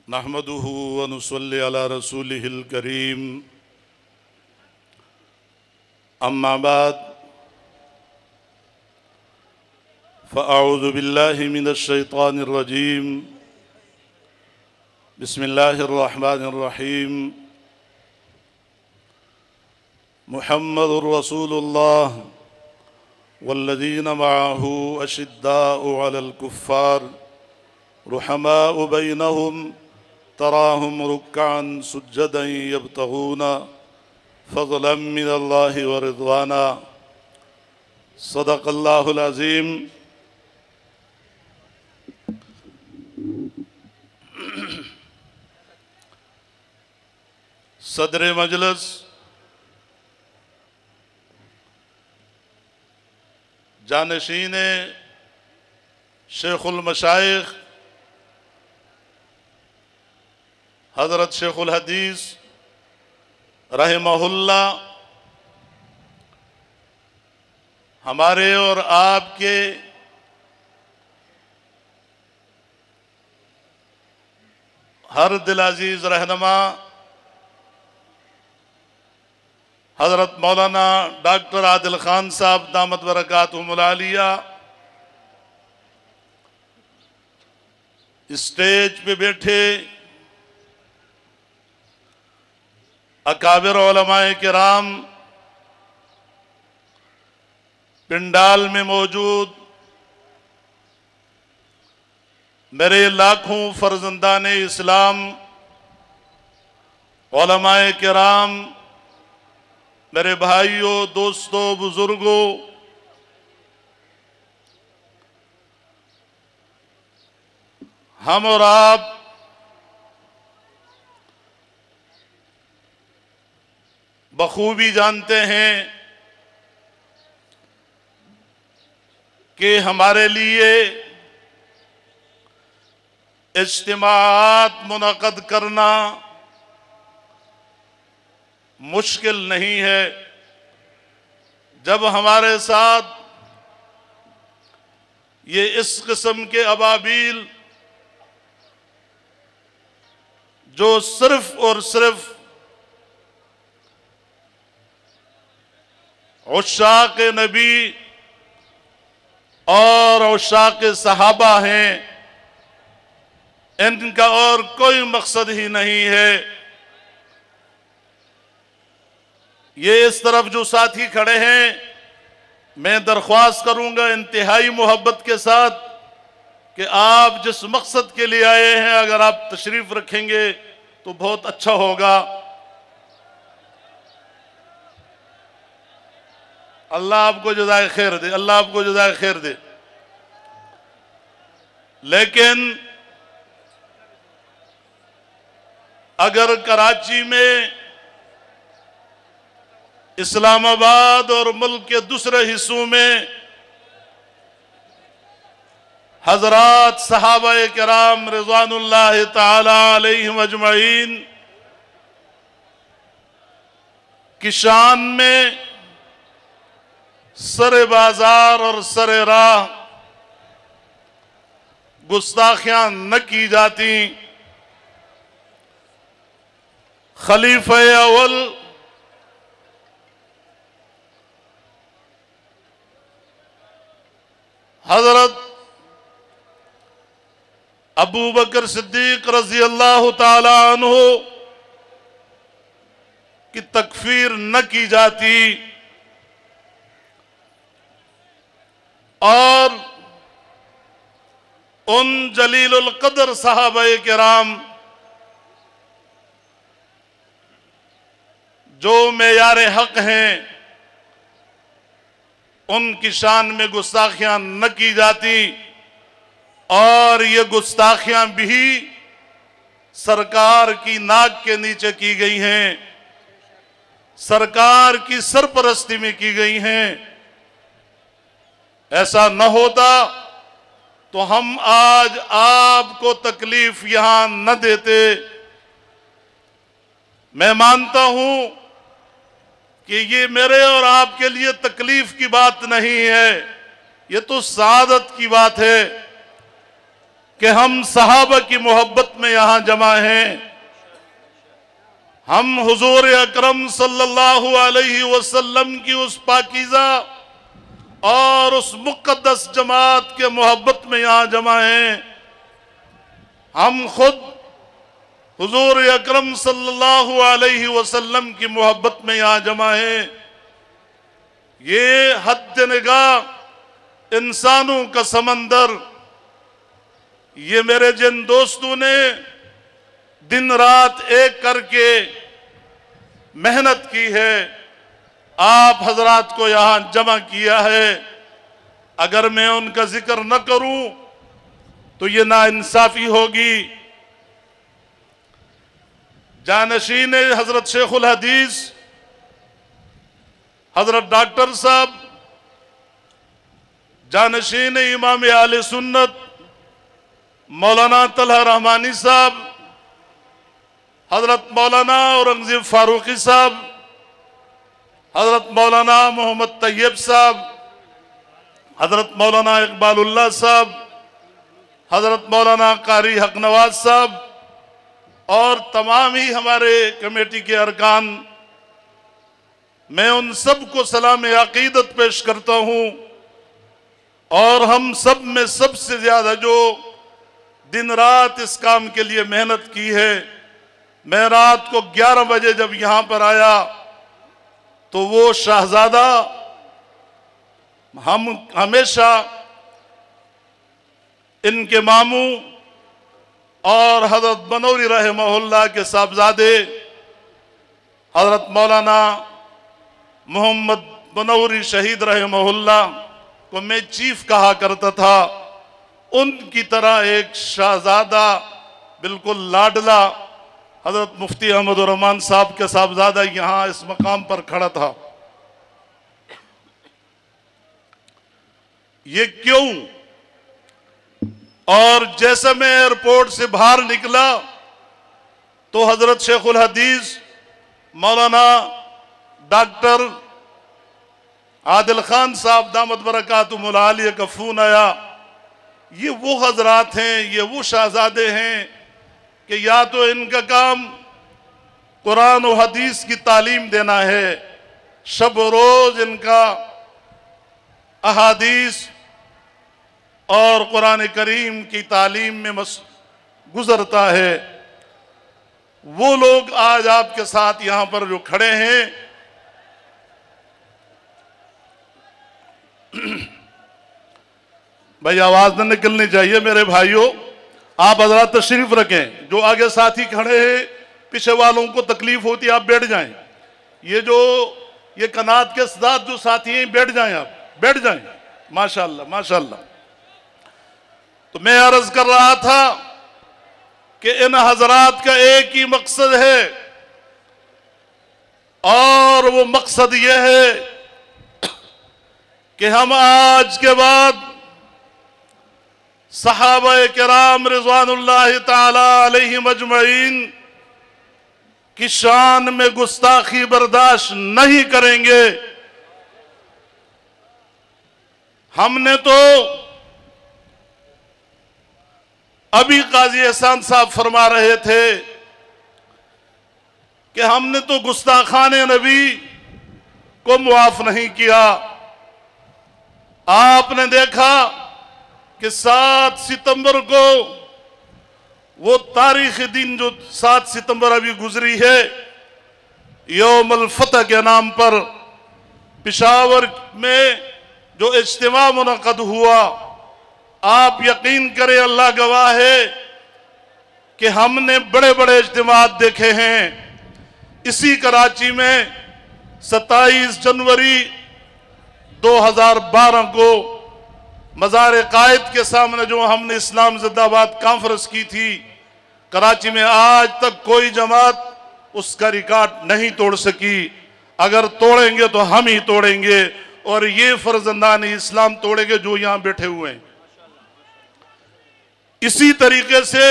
नहमदुहु व नुसल्ली अला रसूलिहिल करीम। अम्मा बाद फ़अऊज़ु बिल्लाहि मिनश शैतानिर रजीम। बिस्मिल्लाहिर रहमानिर रहीम। मुहम्मदुर रसूलुल्लाह वल्लज़ीना मअहू अशिद्दाउ अलल कुफ़्फ़ार रुहमाउ बैनहुम तराहुम रुक्कान सुज्जदन यब्तगूना फ़ज़लन मिनल्लाहि व रिज़वाना। सदक़ल्लाहुल अज़ीम। सदर मजलिस, जानशीन शेखुल मशाइख हज़रत शेखुल हदीस रहमहुल्लाह, हमारे और आपके हर दिल अजीज रहनुमा हज़रत मौलाना डॉक्टर आदिल खान साहब दामत बरकातुहुमुल आलिया, स्टेज पे बैठे अकाबिर उलमाए किराम, पिंडाल में मौजूद मेरे लाखों फर्जंदान इस्लाम, उलमाए किराम, मेरे भाइयों, दोस्तों, बुजुर्गों, हम और आप बखूबी जानते हैं कि हमारे लिए इज्तिमाआत मुनक़द करना मुश्किल नहीं है। जब हमारे साथ ये इस किस्म के अबाबील जो सिर्फ और सिर्फ उश्शाक़ नबी और उश्शाक़ सहाबा हैं, इनका और कोई मकसद ही नहीं है। ये इस तरफ जो साथी खड़े हैं, मैं दरख्वास्त करूंगा इंतहाई मोहब्बत के साथ कि आप जिस मकसद के लिए आए हैं, अगर आप तशरीफ रखेंगे तो बहुत अच्छा होगा। अल्लाह आपको जज़ाए खैर दे, अल्लाह आपको जज़ाए खैर दे। लेकिन अगर कराची में, इस्लामाबाद और मुल्क के दूसरे हिस्सों में हजरात सहाबाए किराम रिज़वानुल्लाहि ताला अलैहिम अजमईन की शान में सरे बाजार और सरे राह गुस्ताखियां न की जाती, खलीफा अव्वल हजरत अबू बकर सिद्दीक रज़ी अल्लाह ताला अन्हु की तकफीर न की जाती और उन जलीलुल क़द्र सहाबाए किराम जो मेयारे हक हैं, उनकी शान में गुस्ताखियां न की जाती। और ये गुस्ताखियां भी सरकार की नाक के नीचे की गई हैं, सरकार की सरपरस्ती में की गई हैं। ऐसा न होता तो हम आज आपको तकलीफ यहां न देते। मैं मानता हूं कि ये मेरे और आपके लिए तकलीफ की बात नहीं है, ये तो सादत की बात है। कि हम सहाबा की मोहब्बत में यहां जमा हैं। हम हुजूर अकरम सल्लल्लाहु अलैहि वसल्लम की उस पाकीज़ा और उस मुक़द्दस जमात के मोहब्बत में यहां जमा हैं। हम खुद हुजूर अकरम सल्लल्लाहु अलैहि वसल्लम की मोहब्बत में यहां जमा हैं। ये हद निगाह इंसानों का समंदर, ये मेरे जिन दोस्तों ने दिन रात एक करके मेहनत की है, आप हजरात को यहां जमा किया है, अगर मैं उनका जिक्र न करूं तो ये नाइंसाफी होगी। जानशीन हजरत शेखुल हदीस हजरत डॉक्टर साहब, जानशीन इमाम आले सुन्नत मौलाना तलहा रहमानी साहब, हजरत मौलाना औरंगजेब फारूकी साहब, हजरत मौलाना मोहम्मद तैयब साहब, हजरत मौलाना इकबालुल्लाह साहब, हजरत मौलाना कारी हक नवाज साहब और तमाम ही हमारे कमेटी के अरकान, मैं उन सब को सलाम अकीदत पेश करता हूँ। और हम सब में सबसे ज्यादा जो दिन रात इस काम के लिए मेहनत की है, मैं रात को 11 बजे जब यहां पर आया तो वो शाहजादा, हम हमेशा इनके मामू और हजरत बनौरी रहमहुल्लाह के साहबजादे हजरत मौलाना मोहम्मद बनौरी शहीद रहमहुल्लाह को मैं चीफ कहा करता था। उनकी तरह एक शाहजादा, बिल्कुल लाडला हजरत मुफ्ती अहमद रहमान साहब के साहबजादा यहां इस मकाम पर खड़ा था। ये क्यों? और जैसे मैं एयरपोर्ट से बाहर निकला तो हजरत शेखुल हदीस मौलाना डॉक्टर आदिल खान साहब दामत बरकातुहुल आलिया का फोन आया। ये वो हजरात हैं, ये वो शहजादे हैं कि या तो इनका काम कुरान और हदीस की तालीम देना है, शब रोज इनका अहादीस और कुरान करीम की तालीम में गुजरता है। वो लोग आज आपके साथ यहां पर जो खड़े हैं, भाई आवाज न निकलनी चाहिए मेरे भाइयों, आप हजरात तशरीफ रखें। जो आगे साथी खड़े हैं, पीछे वालों को तकलीफ होती है, आप बैठ जाएं। ये कनात के साथ जो साथी हैं बैठ जाएं, आप बैठ जाएं। माशाअल्लाह माशाअल्लाह। तो मैं अर्ज कर रहा था कि इन हजरात का एक ही मकसद है और वो मकसद ये है कि हम आज के बाद सहाबा किराम रिज़वानुल्लाह ताला अलैहिम अजमईन की शान में गुस्ताखी बर्दाश्त नहीं करेंगे। हमने तो अभी काजी एहसान साहब फरमा रहे थे कि हमने तो गुस्ताखान नबी को मुआफ नहीं किया। आपने देखा कि 7 सितंबर को वो तारीखी दिन जो 7 सितंबर अभी गुजरी है, यौमुल फतह के नाम पर पेशावर में जो इज्तिमा मुनक़द हुआ, आप यकीन करें, अल्लाह गवाह है कि हमने बड़े बड़े इज्तिमात देखे हैं। इसी कराची में 27 जनवरी 2012 को मज़ार कायद के सामने जो हमने इस्लाम जिंदाबाद कॉन्फ्रेंस की थी, कराची में आज तक कोई जमात उसका रिकॉर्ड नहीं तोड़ सकी। अगर तोड़ेंगे तो हम ही तोड़ेंगे और ये फर्जंदान इस्लाम तोड़ेंगे जो यहां बैठे हुए हैं। इसी तरीके से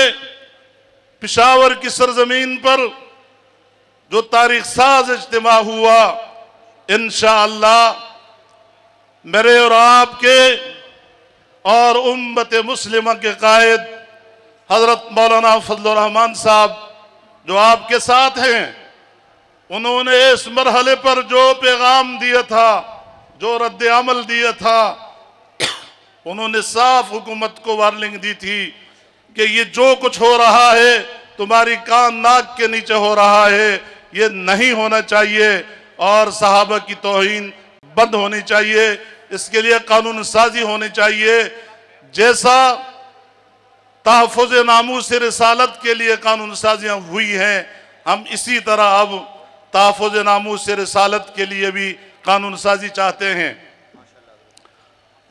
पेशावर की सरजमीन पर जो तारीख साज इज्तिमा हुआ, इंशाअल्लाह मेरे और आपके और उम्मत मुस्लिमा के कायद हजरत मौलाना फजलुर रहमान साहब जो आपके साथ हैं, उन्होंने इस मरहले पर जो पैगाम दिया था, जो रद्द अमल दिया था, उन्होंने साफ हुकूमत को वार्निंग दी थी कि ये जो कुछ हो रहा है तुम्हारी कान नाक के नीचे हो रहा है, ये नहीं होना चाहिए और सहाबा की तौहीन बंद होनी चाहिए। इसके लिए कानून साजी होनी चाहिए। जैसा तहफ़्फ़ुज़ नामूस रिसालत के लिए कानून साजियाँ हुई हैं, हम इसी तरह अब तहफ़्फ़ुज़ नामूस रिसालत के लिए भी कानून साजी चाहते हैं।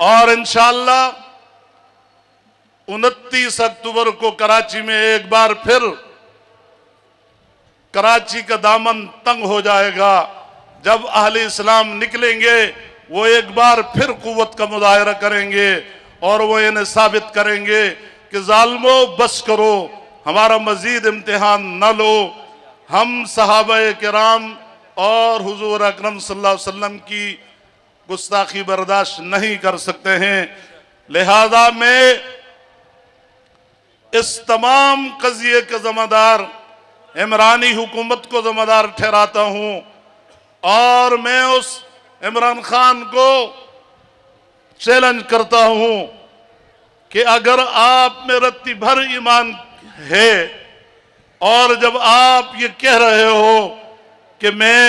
और इंशाअल्लाह 29 अक्टूबर को कराची में एक बार फिर कराची का दामन तंग हो जाएगा। जब अहले इस्लाम निकलेंगे वो एक बार फिर कुव्वत का मुजाहिरा करेंगे और वो इन्हें साबित करेंगे कि जालिमो बस करो, हमारा मजीद इम्तिहान न लो। हम सहाबाए किराम और हुजूर अकरम सल्लल्लाहु अलैहि वसल्लम की गुस्ताखी बर्दाश्त नहीं कर सकते हैं। लिहाजा मैं इस तमाम कज़िये के ज़िम्मेदार इमरानी हुकूमत को ज़िम्मेदार ठहराता हूँ और मैं उस इमरान खान को चैलेंज करता हूँ कि अगर आप में रत्ती भर ईमान है और जब आप ये कह रहे हो कि मैं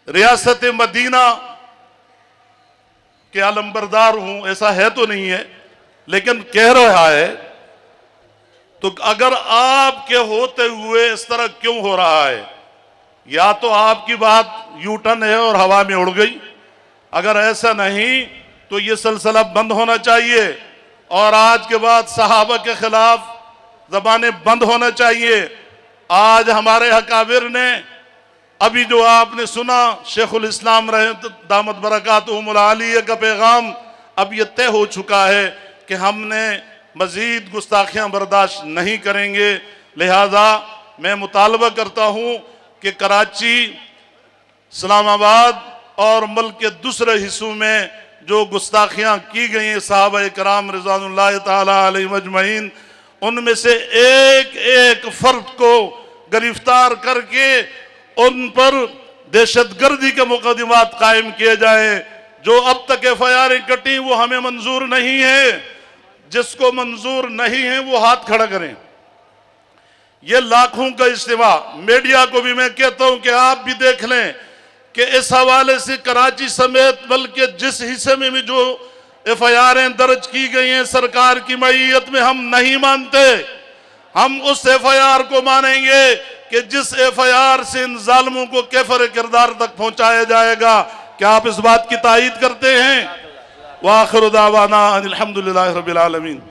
रियासत मदीना के आलमबरदार हूं, ऐसा है तो नहीं है लेकिन कह रहा है, तो अगर आपके होते हुए इस तरह क्यों हो रहा है? या तो आपकी बात यू टर्न है और हवा में उड़ गई, अगर ऐसा नहीं तो ये सिलसिला बंद होना चाहिए और आज के बाद सहाबा के खिलाफ ज़बानें बंद होना चाहिए। आज हमारे अकाबिर ने अभी जो आपने सुना, शेखुल इस्लाम रहे दामत बरकातुहुमुल आलिया का पैगाम, अब ये तय हो चुका है कि हमने मजीद गुस्ताखियाँ बर्दाश्त नहीं करेंगे। लिहाजा मैं मुतालबा करता हूँ कि कराची, इस्लामाबाद और मुल्क के दूसरे हिस्सों में जो गुस्ताखियाँ की गई हैं सहाबा किराम रिज़वानुल्लाह ताला अलैहिम अजमईन, उनमें से एक एक फर्द को गिरफ्तार करके उन पर दहशतगर्दी के मुकदमात कायम किए जाए। जो अब तक FIR कटी वो हमें मंजूर नहीं है, जिसको मंजूर नहीं है वो हाथ खड़ा करें। ये लाखों का इज्तिमा, मीडिया को भी मैं कहता हूं कि आप भी देख लें कि इस हवाले से कराची समेत बल्कि जिस हिस्से में भी जो FIR दर्ज की गई हैं सरकार की मईयत में, हम नहीं मानते। हम उस FIR को मानेंगे कि जिस FIR से इन जालिमों को कैफर किरदार तक पहुंचाया जाएगा। क्या आप इस बात की तायीद करते हैं? व आखिर दावाना अनिल हम्दुलिल्लाहि रब्बिल आलमीन।